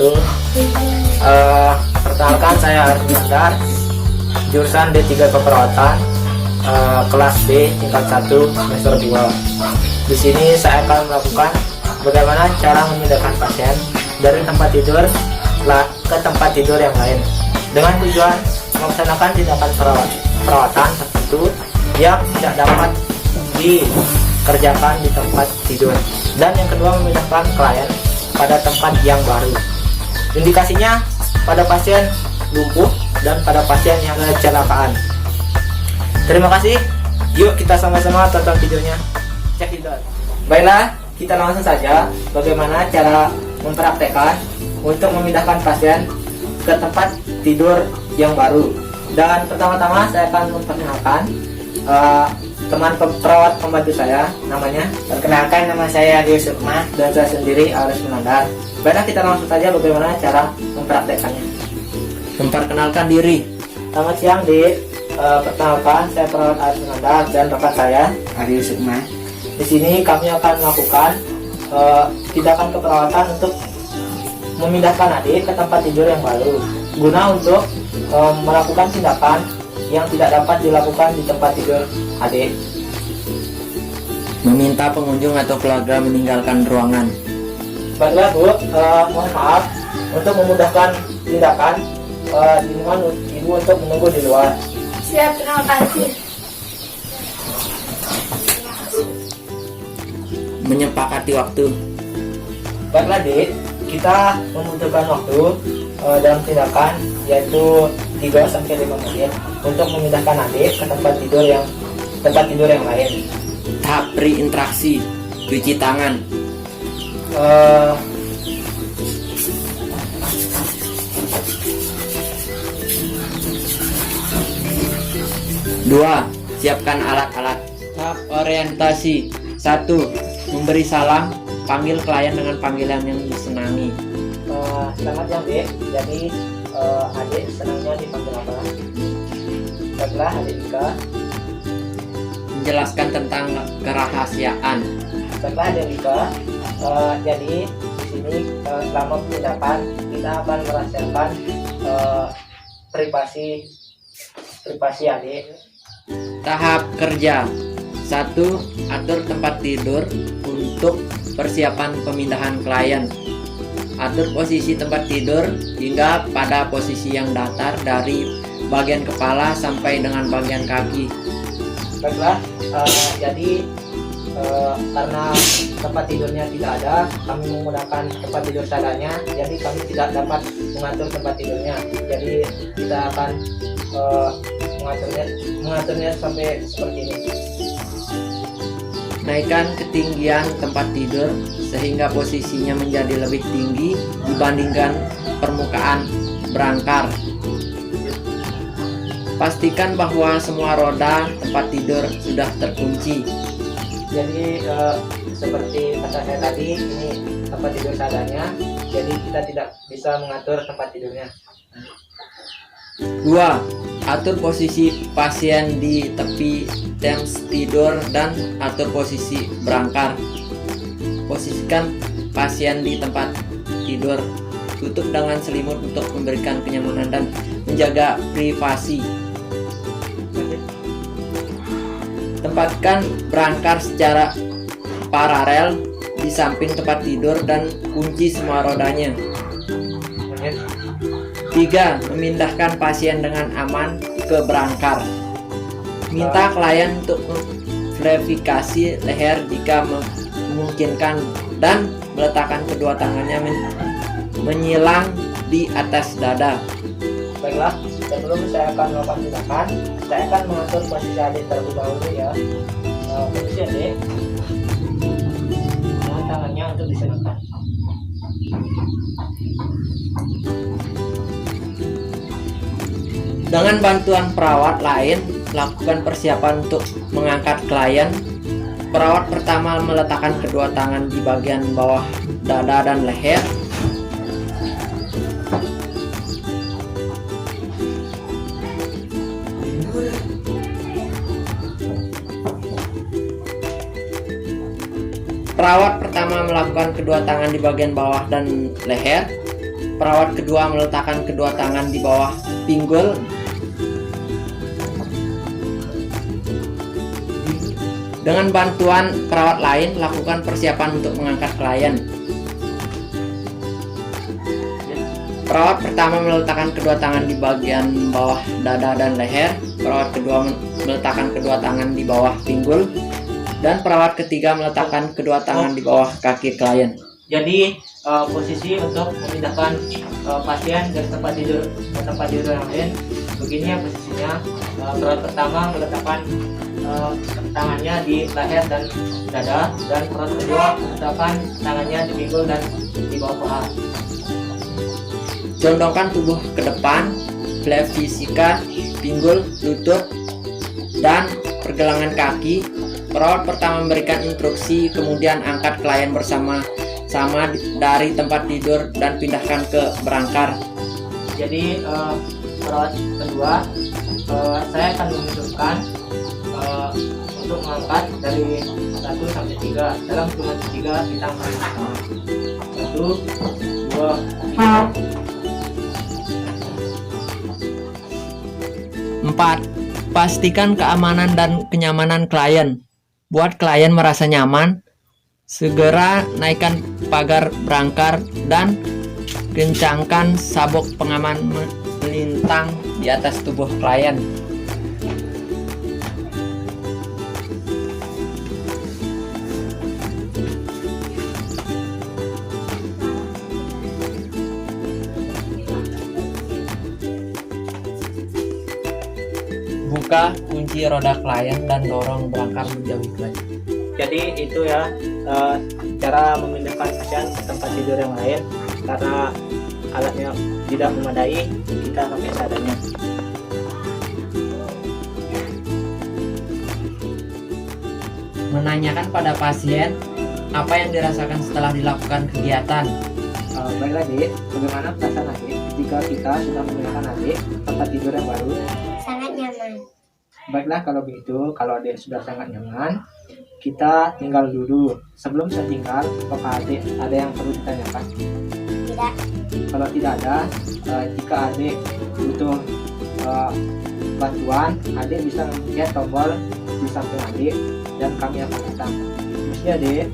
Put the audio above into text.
wabarakatuh. Perkenalkan, saya Arif Mandar, jurusan D3 Keperawatan, kelas B tingkat 1 semester 2. Di sini saya akan melakukan bagaimana cara memindahkan pasien dari tempat tidur ke tempat tidur yang lain dengan tujuan melaksanakan tindakan perawatan tertentu yang tidak dapat dikerjakan di tempat tidur. Dan yang kedua, memindahkan klien pada tempat yang baru. Indikasinya pada pasien lumpuh dan pada pasien yang kecelakaan. Terima kasih. Yuk kita sama-sama tonton videonya. Check it out. Baiklah, kita langsung saja bagaimana cara mempraktekkan untuk memindahkan pasien ke tempat tidur yang baru. Dan pertama-tama saya akan memperkenalkan teman perawat pembantu saya, namanya. Perkenalkan, nama saya Adi Sukma. Dan saya sendiri Arif Mandar. Baiklah, kita langsung saja bagaimana cara mempraktekannya. Memperkenalkan diri. Selamat siang, Dik. Perkenalkan, saya perawat Arif Mandar dan bapak saya Adi Sukma. Di sini kami akan melakukan tindakan keperawatan untuk memindahkan adik ke tempat tidur yang baru, guna untuk melakukan tindakan yang tidak dapat dilakukan di tempat tidur adik. Meminta pengunjung atau keluarga meninggalkan ruangan. Baiklah Bu, mohon maaf untuk memudahkan tindakan, dimohon Ibu untuk menunggu di luar. Siap, terima kasih. Menyepakati waktu. Baiklah Dik, kita membutuhkan waktu dalam tindakan yaitu 3-5 menit untuk memindahkan adik ke tempat tidur yang lain. Tahap pre-interaksi, cuci tangan. Dua, siapkan alat-alat. Tahap orientasi. 1. Memberi salam, panggil klien dengan panggilan yang disenangi. Selamat siang Dik, jadi adik senangnya dipanggil apa? Baiklah adik Dika. Menjelaskan tentang kerahasiaan. Baiklah adik Dika, jadi di sini selama tindakan kita akan merahasiakan privasi adik. Tahap kerja. 1. Atur tempat tidur untuk persiapan pemindahan klien. Atur posisi tempat tidur hingga pada posisi yang datar dari bagian kepala sampai dengan bagian kaki. Baiklah, jadi karena tempat tidurnya tidak ada, kami menggunakan tempat tidur seadanya, jadi kami tidak dapat mengatur tempat tidurnya. Jadi kita akan mengaturnya sampai seperti ini. Naikkan ketinggian tempat tidur sehingga posisinya menjadi lebih tinggi dibandingkan permukaan brangkar. Pastikan bahwa semua roda tempat tidur sudah terkunci. Jadi seperti kata saya tadi, ini tempat tidur seadanya, jadi kita tidak bisa mengatur tempat tidurnya. 2. Atur posisi pasien di tepi temps tidur dan atur posisi brangkar. Posisikan pasien di tempat tidur. Tutup dengan selimut untuk memberikan kenyamanan dan menjaga privasi. Tempatkan brangkar secara paralel di samping tempat tidur dan kunci semua rodanya. 3. Memindahkan pasien dengan aman ke brangkar. Minta klien untuk verifikasi leher jika memungkinkan dan meletakkan kedua tangannya menyilang di atas dada. Baiklah, sebelum saya akan melakukan tindakan, saya akan mengatur posisi adik terlebih dahulu ya. Posisi adik dengan tangannya untuk disenangkan. Dengan bantuan perawat lain, lakukan persiapan untuk mengangkat klien. Perawat pertama meletakkan kedua tangan di bagian bawah dada dan leher. Perawat pertama melakukan kedua tangan di bagian bawah dan leher. perawat kedua meletakkan kedua tangan di bawah pinggul. Dengan bantuan perawat lain, lakukan persiapan untuk mengangkat klien. Perawat pertama meletakkan kedua tangan di bagian bawah dada dan leher. Perawat kedua meletakkan kedua tangan di bawah pinggul. Dan perawat ketiga meletakkan kedua tangan di bawah kaki klien. Jadi posisi untuk memindahkan pasien dari tempat tidur ke tempat tidur yang lain begini ya posisinya. Perawat pertama meletakkan tangannya di leher dan dada, dan perawat kedua meletakkan tangannya di pinggul dan di bawah paha. Condongkan tubuh ke depan, flap fisika, pinggul, lutut, dan pergelangan kaki. Perawat pertama memberikan instruksi, kemudian angkat klien bersama-sama dari tempat tidur dan pindahkan ke berangkar. Jadi perawat kedua saya akan menunjukkan untuk mengangkat dari 1 sampai 3 dalam hitungan 3 kita angkat 1, 2, 3. 4. Pastikan keamanan dan kenyamanan klien. Buat klien merasa nyaman, segera naikkan pagar berangkar dan kencangkan sabuk pengaman melintang di atas tubuh klien. Buka kunci roda klien dan dorong berangkar menjauhi klien. Jadi itu ya cara memindahkan pasien ke tempat tidur yang lain. Karena alatnya tidak memadai, kita pakai seadanya. Menanyakan pada pasien apa yang dirasakan setelah dilakukan kegiatan. Baiklah Dek, bagaimana perasaan Adik jika kita sudah memindahkan Adik ke tempat tidur yang baru? Sangat nyaman. Baiklah kalau begitu, kalau Adik sudah sangat nyaman, kita tinggal dulu. Sebelum saya tinggal, apakah Adik ada yang perlu ditanyakan? Tidak. Kalau tidak ada, jika Adik butuh bantuan, Adik bisa mencet tombol di samping Adik dan kami akan datang. Mesti Adik.